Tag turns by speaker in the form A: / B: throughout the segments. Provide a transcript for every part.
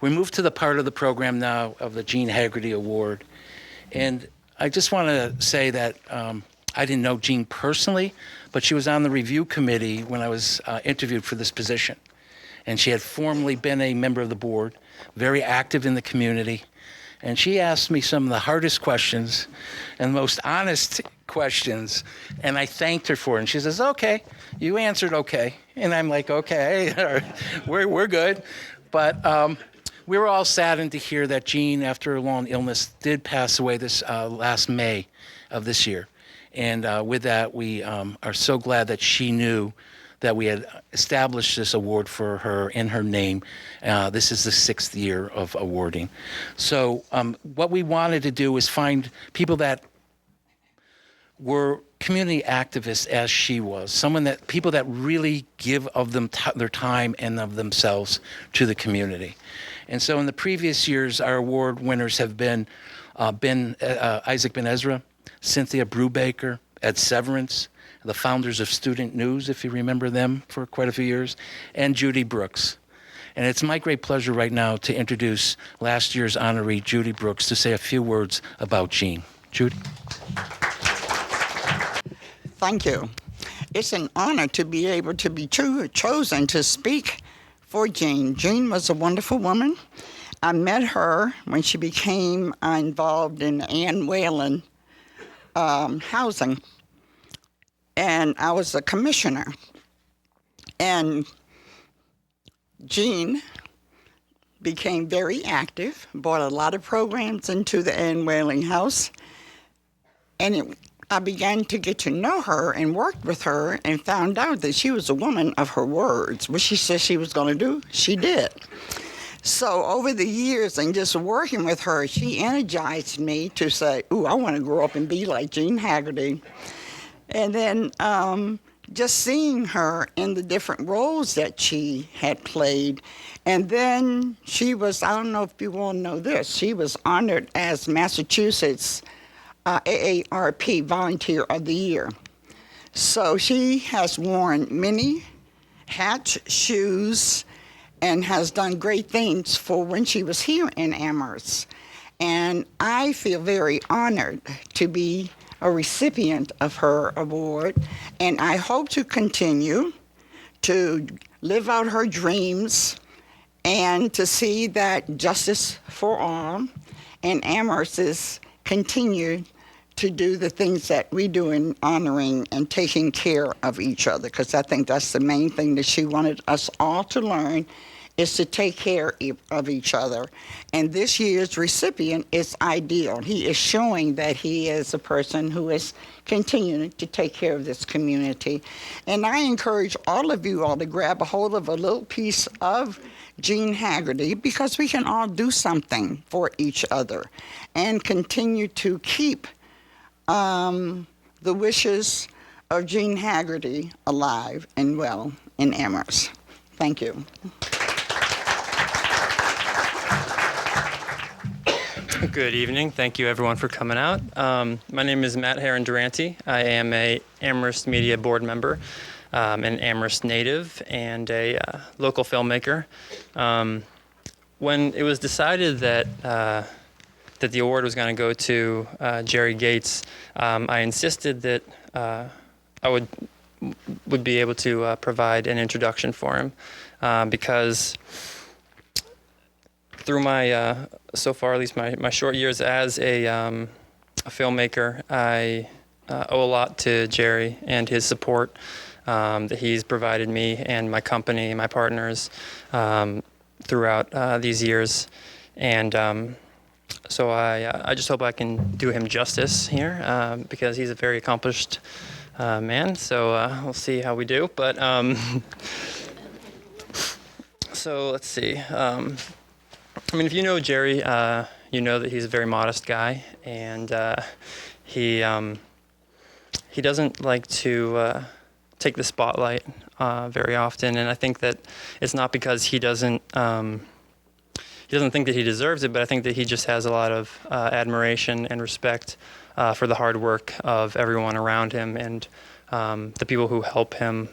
A: We moved to the part of the program now of the Jean Haggerty Award. And I just want to say that I didn't know Jean personally, but she was on the review committee when I was interviewed for this position. And she had formerly been a member of the board, very active in the community. And she asked me some of the hardest questions and the most honest questions, and I thanked her for it. And she says, okay, you answered okay. And I'm like, okay, we're good. But we were all saddened to hear that Jean, after a long illness, did pass away this last May of this year. And with that, we are so glad that she knew that we had established this award for her in her name. This is the 6th year of awarding. So what we wanted to do was find people that were community activists as she was, people that really give of them their time and of themselves to the community. And so in the previous years, our award winners have been Isaac Ben Ezra, Cynthia Brubaker, Ed Severance, the founders of Student News, if you remember them for quite a few years, and Judy Brooks. And it's my great pleasure right now to introduce last year's honoree, Judy Brooks, to say a few words about Jean. Judy.
B: Thank you. It's an honor to be able to be chosen to speak for Jean. Jean was a wonderful woman. I met her when she became involved in Ann Whalen housing. And I was a commissioner. And Jean became very active, brought a lot of programs into the Ann Whaling House. And I began to get to know her and worked with her and found out that she was a woman of her words. What she said she was going to do, she did. So over the years and just working with her, she energized me to say, ooh, I want to grow up and be like Jean Haggerty. And then just seeing her in the different roles that she had played. And then she was, I don't know if you all know this, she was honored as Massachusetts AARP Volunteer of the Year. So she has worn many hats, shoes, and has done great things for when she was here in Amherst. And I feel very honored to be a recipient of her award, and I hope to continue to live out her dreams and to see that justice for all and Amherst is continued to do the things that we do in honoring and taking care of each other, because I think that's the main thing that she wanted us all to learn, is to take care of each other. And this year's recipient is ideal. He is showing that he is a person who is continuing to take care of this community. And I encourage all of you all to grab a hold of a little piece of Jean Haggerty, because we can all do something for each other and continue to keep the wishes of Jean Haggerty alive and well in Amherst. Thank you.
C: Good evening. Thank you, everyone, for coming out. My name is Matt Heron-Durante. I am a Amherst Media board member, an Amherst native, and a local filmmaker. When it was decided that that the award was going to go to Jerry Gates, I insisted that I would be able to provide an introduction for him, because through my so far, at least my short years as a filmmaker, I owe a lot to Jerry and his support that he's provided me and my company, my partners, throughout these years. And so I just hope I can do him justice here, because he's a very accomplished man. So we'll see how we do. But so let's see. I mean, if you know Jerry, you know that he's a very modest guy, and he doesn't like to take the spotlight very often. And I think that it's not because he doesn't think that he deserves it, but I think that he just has a lot of admiration and respect for the hard work of everyone around him and the people who help him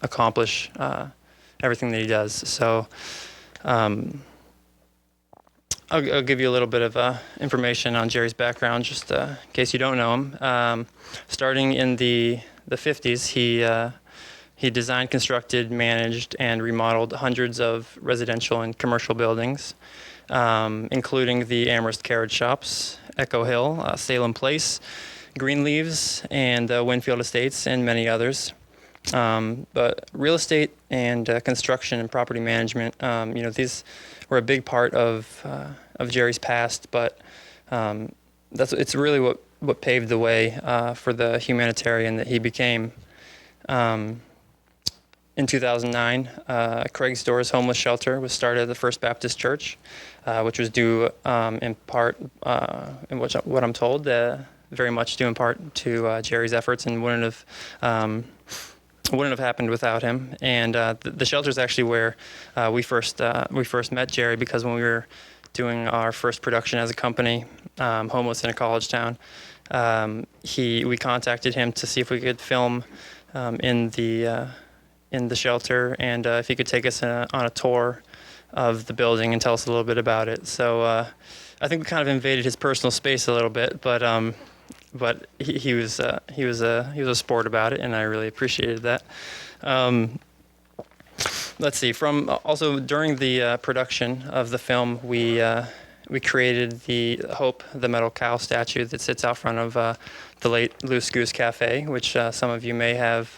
C: accomplish everything that he does. So I'll give you a little bit of information on Jerry's background, just in case you don't know him. Starting in the 50s, he designed, constructed, managed, and remodeled hundreds of residential and commercial buildings, including the Amherst Carriage Shops, Echo Hill, Salem Place, Greenleaves, and Winfield Estates, and many others. But real estate and construction and property management, these were a big part of Jerry's past, but it's really what paved the way for the humanitarian that he became. In 2009, Craig's Doors Homeless Shelter was started at the First Baptist Church, which was due in part, in what I'm told, very much due in part to Jerry's efforts, and wouldn't have happened without him. And the shelter is actually where we first met Jerry, because when we were doing our first production as a company, Homeless in a College Town, we contacted him to see if we could film in the shelter, and if he could take us on a tour of the building and tell us a little bit about it. So I think we kind of invaded his personal space a little bit, but he was a sport about it, and I really appreciated that. Let's see. Also during the production of the film, we created the Hope the Metal Cow statue that sits out front of the late Loose Goose Cafe, which some of you may have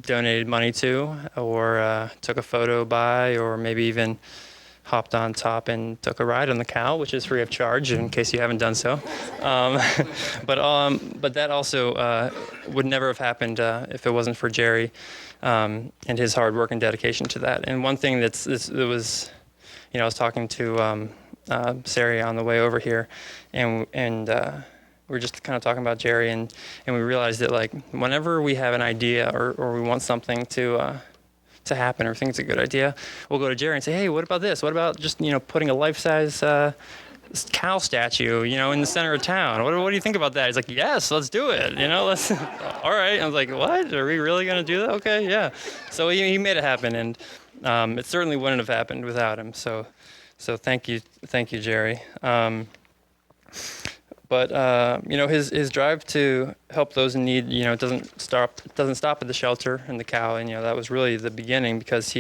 C: donated money to, or took a photo by, or maybe even hopped on top and took a ride on the cow, which is free of charge, in case you haven't done so. But that also would never have happened if it wasn't for Jerry and his hard work and dedication to that. And one thing that was, I was talking to Sari on the way over here, and we were just kind of talking about Jerry, and we realized that, like, whenever we have an idea or we want something to happen, or think it's a good idea, we'll go to Jerry and say, hey, what about this? What about just, putting a life-size cow statue, in the center of town? What do you think about that? He's like, yes, let's do it. Let's. All right. I was like, what? Are we really going to do that? Okay, yeah. So he made it happen, and it certainly wouldn't have happened without him. So thank you, Jerry. But his drive to help those in need, doesn't stop at the shelter and the cow, and that was really the beginning, because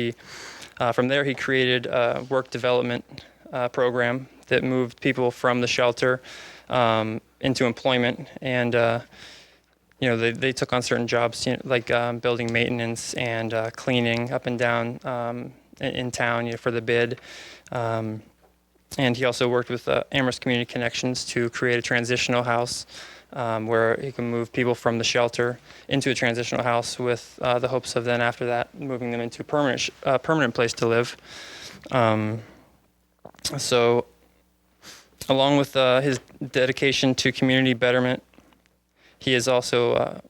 C: from there he created a work development program that moved people from the shelter into employment, and they took on certain jobs, like building maintenance and cleaning up and down in town, for the bid. And he also worked with Amherst Community Connections to create a transitional house where he can move people from the shelter into a transitional house, with the hopes of then, after that, moving them into a permanent place to live. So along with his dedication to community betterment, he is also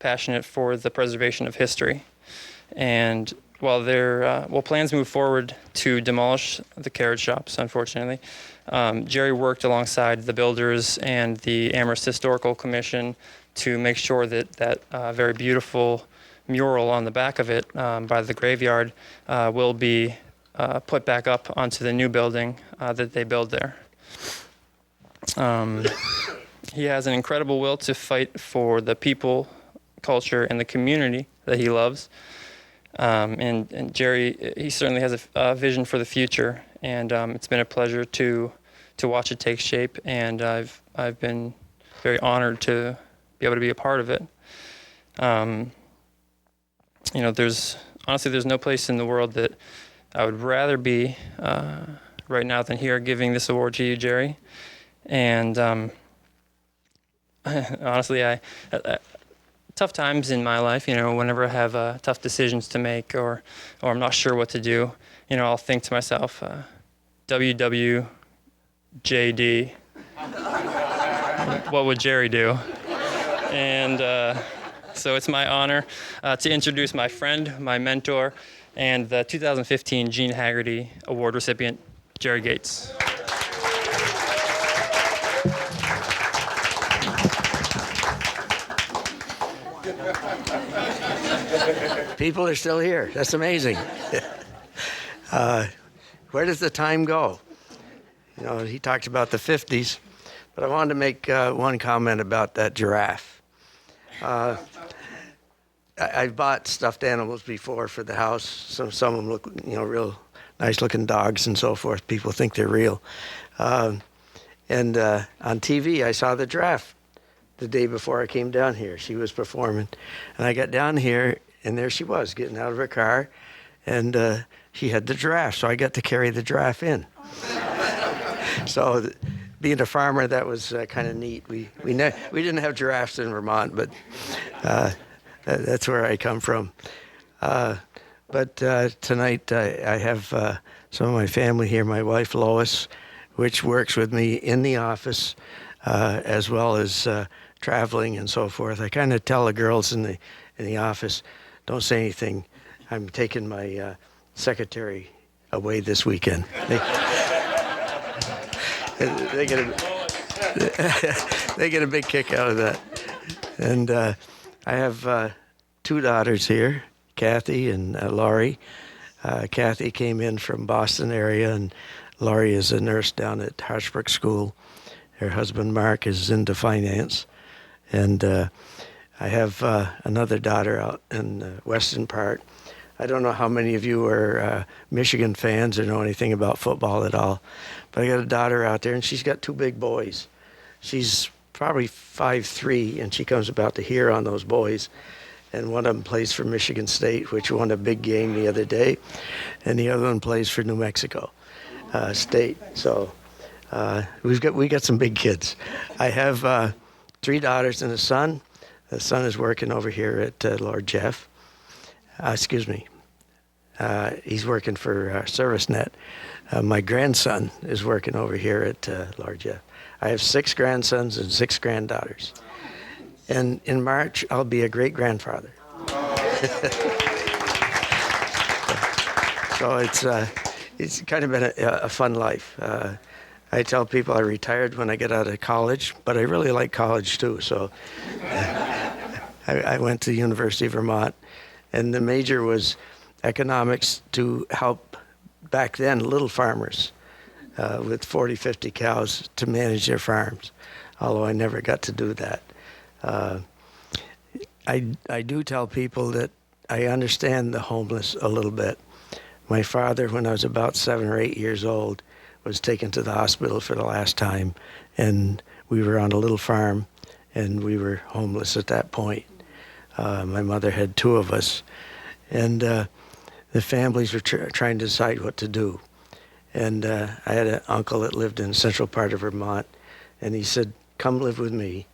C: passionate for the preservation of history. And while plans move forward to demolish the carriage shops, unfortunately, Jerry worked alongside the builders and the Amherst Historical Commission to make sure that very beautiful mural on the back of it by the graveyard will be put back up onto the new building that they build there. He has an incredible will to fight for the people, culture, and the community that he loves. And Jerry, he certainly has a vision for the future, and it's been a pleasure to watch it take shape, and I've been very honored to be able to be a part of it. There's no place in the world that I would rather be right now than here, giving this award to you, Jerry. And honestly, tough times in my life, whenever I have tough decisions to make, or I'm not sure what to do, I'll think to myself, WWJD, what would Jerry do? And so it's my honor to introduce my friend, my mentor, and the 2015 Jean Haggerty Award recipient, Jerry Gates.
D: People are still here. That's amazing. Where does the time go? You know, he talks about the 50s, but I wanted to make one comment about that giraffe. I've bought stuffed animals before for the house. Some of them look, you know, real nice-looking dogs and so forth. People think they're real. And on TV, I saw the giraffe the day before I came down here. She was performing. And I got down here, and there she was, getting out of her car. And she had the giraffe, so I got to carry the giraffe in. So being a farmer, that was kind of neat. We didn't have giraffes in Vermont, but that's where I come from. But tonight I have some of my family here, my wife Lois, which works with me in the office, as well as traveling and so forth. I kind of tell the girls in the office, don't say anything. I'm taking my secretary away this weekend. They get a big kick out of that. And I have two daughters here, Kathy and Laurie. Kathy came in from Boston area, and Laurie is a nurse down at Harshbrook School. Her husband, Mark, is into finance. And I have another daughter out in the western part. I don't know how many of you are Michigan fans or know anything about football at all, but I got a daughter out there, and she's got two big boys. She's probably 5'3", and she comes about to here on those boys. And one of them plays for Michigan State, which won a big game the other day, and the other one plays for New Mexico State. So we got some big kids. I have 3 daughters and a son. The son is working over here at Lord Jeff. He's working for ServiceNet. My grandson is working over here at Lord Jeff. I have 6 grandsons and 6 granddaughters. And in March, I'll be a great-grandfather. So it's kind of been a fun life. I tell people I retired when I get out of college, but I really like college too. So I went to the University of Vermont, and the major was economics to help, back then, little farmers with 40, 50 cows to manage their farms, although I never got to do that. I do tell people that I understand the homeless a little bit. My father, when I was about 7 or 8 years old, was taken to the hospital for the last time, and we were on a little farm, and we were homeless at that point. My mother had 2 of us, and the families were trying to decide what to do. And I had an uncle that lived in the central part of Vermont, and he said, come live with me.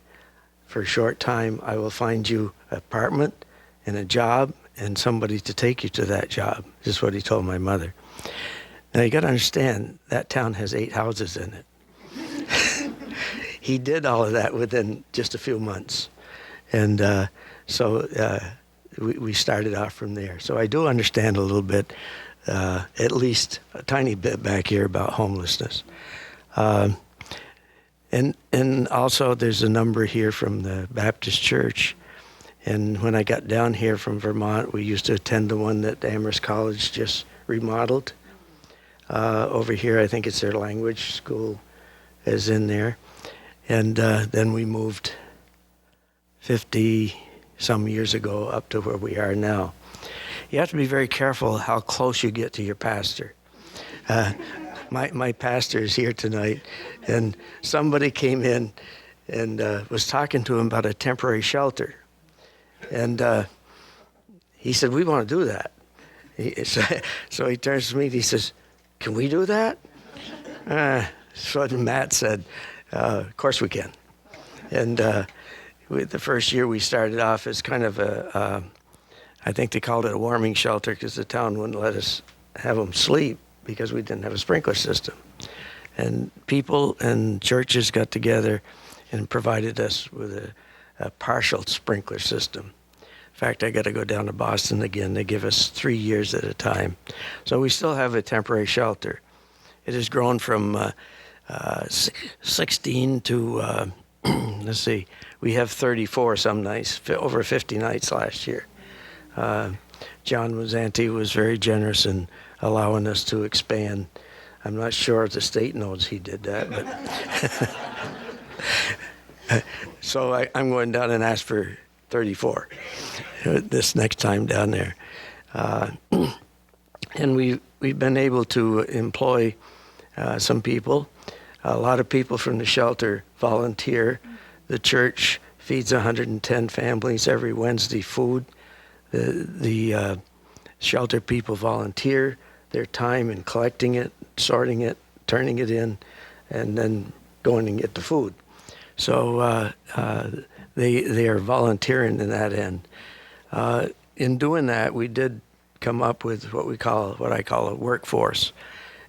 D: For a short time, I will find you an apartment and a job and somebody to take you to that job. This is what he told my mother. Now, you got to understand, that town has 8 houses in it. He did all of that within just a few months. And so we started off from there. So I do understand a little bit, at least a tiny bit back here about homelessness. And also there's a number here from the Baptist Church. And when I got down here from Vermont, we used to attend the one that Amherst College just remodeled. Over here, I think it's their language school is in there. And then we moved 50 some years ago up to where we are now. You have to be very careful how close you get to your pastor. My pastor is here tonight, and somebody came in and was talking to him about a temporary shelter. And he said, we want to do that. So he turns to me and he says, can we do that? So Matt said, of course we can. And the first year we started off as kind of I think they called it a warming shelter because the town wouldn't let us have them sleep because we didn't have a sprinkler system. And people and churches got together and provided us with a partial sprinkler system. In fact, I got to go down to Boston again. They give us 3 years at a time. So we still have a temporary shelter. It has grown from 16 to, let's see, we have 34 some nights, over 50 nights last year. John Mazzanti was very generous and allowing us to expand. I'm not sure if the state knows he did that, but so I'm going down and ask for 34 this next time down there. And we've been able to employ some people. A lot of people from the shelter volunteer. The church feeds 110 families every Wednesday food. The shelter people volunteer their time in collecting it, sorting it, turning it in, and then going and get the food. So they are volunteering in that end. In doing that, we did come up with what I call a workforce,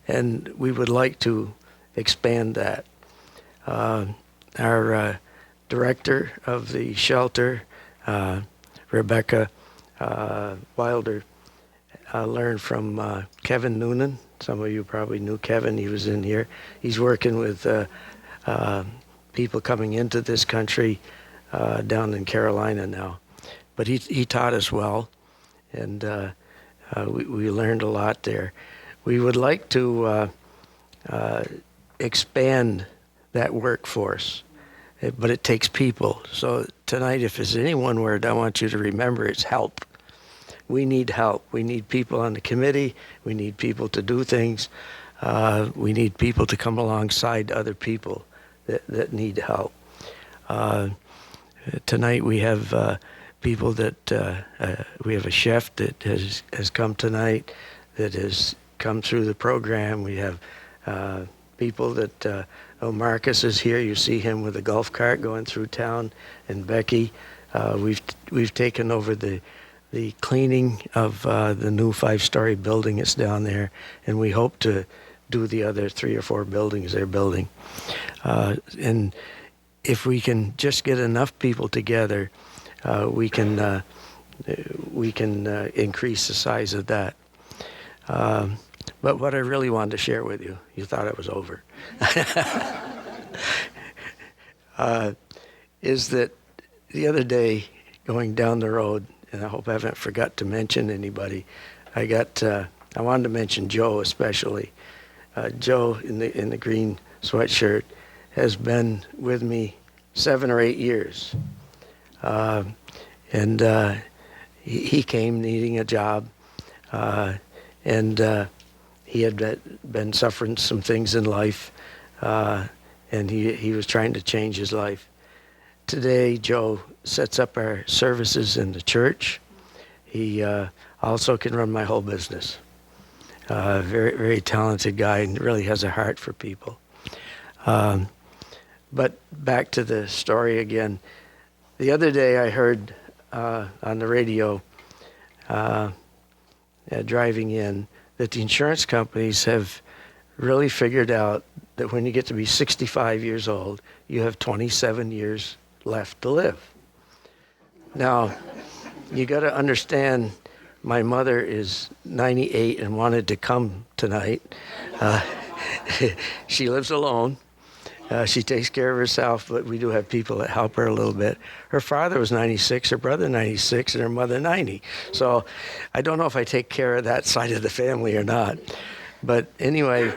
D: and we would like to expand that. Our director of the shelter, Rebecca Wilder, learned from Kevin Noonan. Some of you probably knew Kevin. He was in here. He's working with people coming into this country down in Carolina now. But he taught us well, and we learned a lot there. We would like to expand that workforce, but it takes people. So tonight, if there's any one word I want you to remember, it's help. We need help. We need people on the committee. We need people to do things. We need people to come alongside other people that need help. Tonight we have people that we have a chef that has come tonight, that has come through the program. We have people that Marcus is here. You see him with a golf cart going through town, and Becky. We've taken over the cleaning of the new 5-story building that's down there, and we hope to do the other 3 or 4 buildings they're building. And if we can just get enough people together, we can increase the size of that. But what I really wanted to share with you, you thought it was over, is that the other day going down the road, and I hope I haven't forgot to mention anybody, I wanted to mention Joe especially. Joe in the green sweatshirt has been with me 7 or 8 years. And he came needing a job, and he had been suffering some things in life, and he was trying to change his life. Today, Joe sets up our services in the church. He also can run my whole business. Very, very talented guy, and really has a heart for people. But back to the story again. The other day I heard on the radio driving in that the insurance companies have really figured out that when you get to be 65 years old, you have 27 years left to live. Now, you got to understand, my mother is 98 and wanted to come tonight. She lives alone. She takes care of herself, but we do have people that help her a little bit. Her father was 96, her brother 96, and her mother 90. So I don't know if I take care of that side of the family or not. But anyway,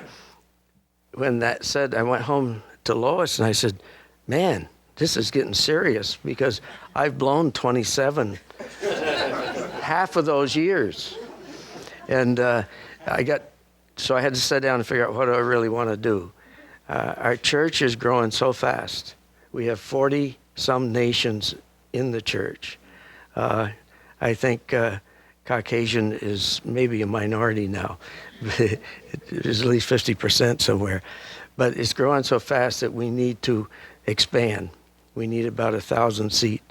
D: when that said, I went home to Lois and I said, man, this is getting serious, because I've blown 27 half of those years. And so I had to sit down and figure out what do I really want to do. Our church is growing so fast. We have 40-some nations in the church. I think Caucasian is maybe a minority now. There's at least 50% somewhere. But it's growing so fast that we need to expand. We need about 1,000-seat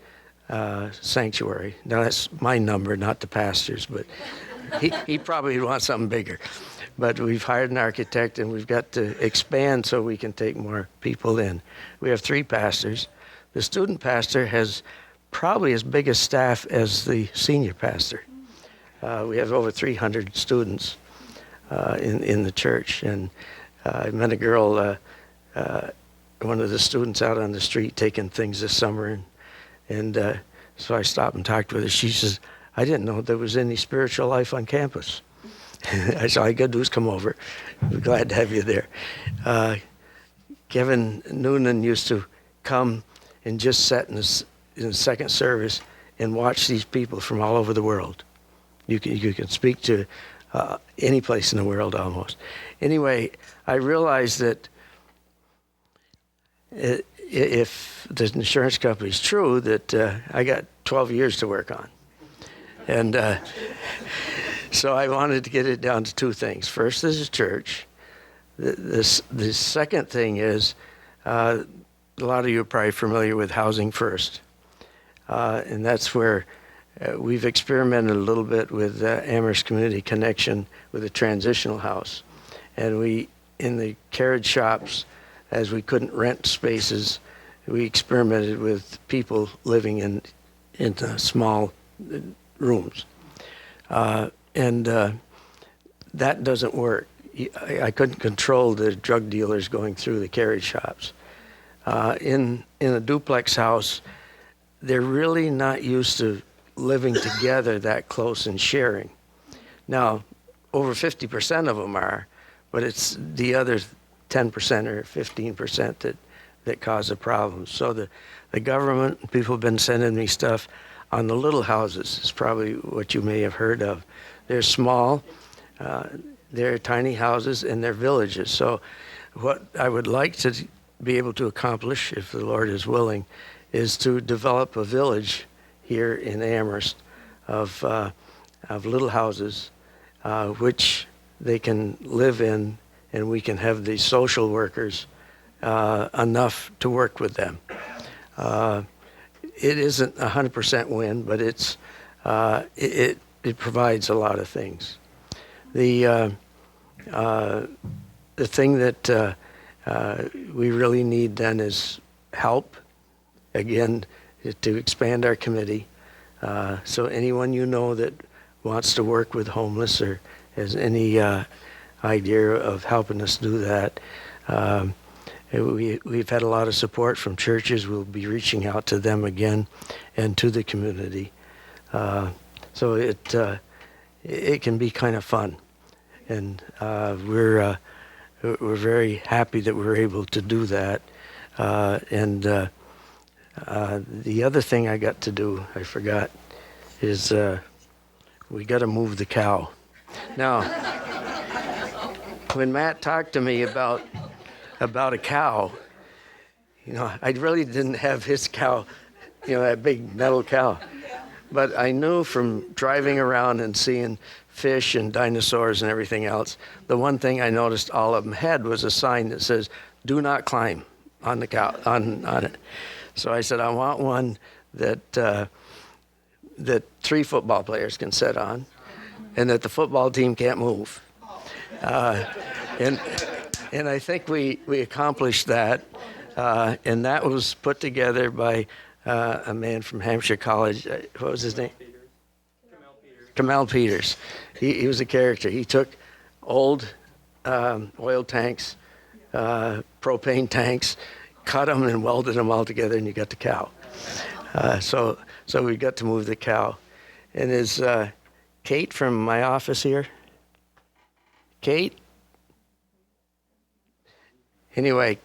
D: sanctuary. Now, that's my number, not the pastor's, but he probably wants something bigger. But we've hired an architect, and we've got to expand so we can take more people in. We have 3 pastors. The student pastor has probably as big a staff as the senior pastor. We have over 300 students in the church. And I met a girl, one of the students out on the street taking things this summer. And so I stopped and talked with her. She says, I didn't know there was any spiritual life on campus. All I got to do is come over. We're glad to have you there. Kevin Noonan used to come and just sit in the second service and watch these people from all over the world. You can speak to any place in the world almost. Anyway, I realized that if the insurance company is true, that I got 12 years to work on. And so I wanted to get it down to two things. First, this is church. The second thing is, a lot of you are probably familiar with Housing First. And that's where we've experimented a little bit with Amherst Community Connection with a transitional house. And we, in the carriage shops, as we couldn't rent spaces, we experimented with people living in small rooms. And that doesn't work. I couldn't control the drug dealers going through the carriage shops. In a duplex house, they're really not used to living together that close and sharing. Now, over 50% of them are, but it's the other 10% or 15% that cause the problems. So the government, people have been sending me stuff on the little houses. It's probably what you may have heard of. They're small, they're tiny houses, and they're villages. So what I would like to be able to accomplish, if the Lord is willing, is to develop a village here in Amherst of little houses, which they can live in, and we can have the social workers enough to work with them. It isn't 100% win, but it provides a lot of things. The thing that we really need then is help, again, to expand our committee. So anyone you know that wants to work with homeless or has any idea of helping us do that, we've had a lot of support from churches. We'll be reaching out to them again and to the community. So it can be kind of fun. And we're very happy that we're able to do that. And the other thing I got to do, I forgot, is we got to move the cow. Now, when Matt talked to me about a cow, I really didn't have his cow, that big metal cow. But I knew from driving around and seeing fish and dinosaurs and everything else, the one thing I noticed all of them had was a sign that says, "Do not climb on the cow on it." So I said, I want one that 3 football players can sit on, and that the football team can't move. And I think we accomplished that, and that was put together by a man from Hampshire College. What was his name? Kamel Peters. He was a character. He took old oil tanks, propane tanks, cut them and welded them all together, and you got the cow. So we got to move the cow. And is Kate from my office here? Kate? Anyway,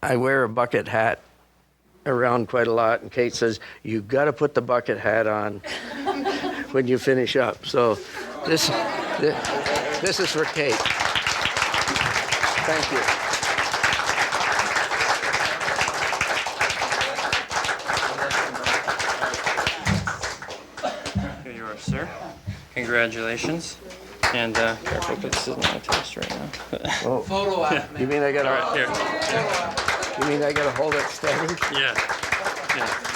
D: I wear a bucket hat around quite a lot, and Kate says, "You got to put the bucket hat on when you finish up." So this is for Kate. Thank you.
C: Here you are, sir. Congratulations. And careful, because this is not a test right now.
D: Oh,
A: Photo op, man.
D: you mean I got
C: All right,
D: to?
C: here.
D: You mean I got to hold it steady?
C: Yeah. Yeah.